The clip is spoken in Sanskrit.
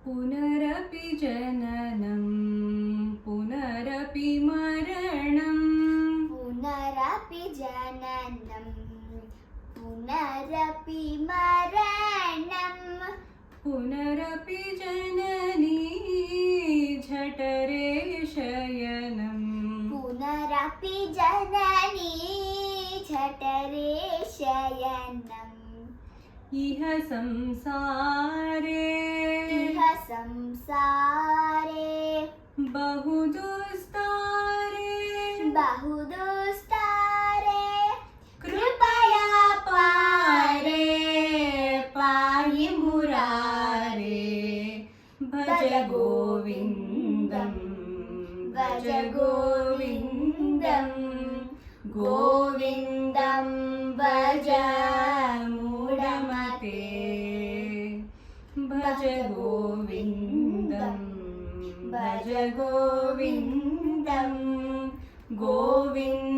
पुनरपि जननं पुनरपि मरणं पुनरपि जननं पुनरपि मरणं पुनरपि जननी झठरे शयनं पुनरपि जननी झठरे शयनम् इह संसारे इह संसारे बहुदुस्तारे बहुदुस्तारे कृपया पारे पाहि मुरारे भज गोविन्दं भज गोविन्दं गोविन्दं भज मूढमते भज गोविन्दं भज गोविन्दं गोविन्दं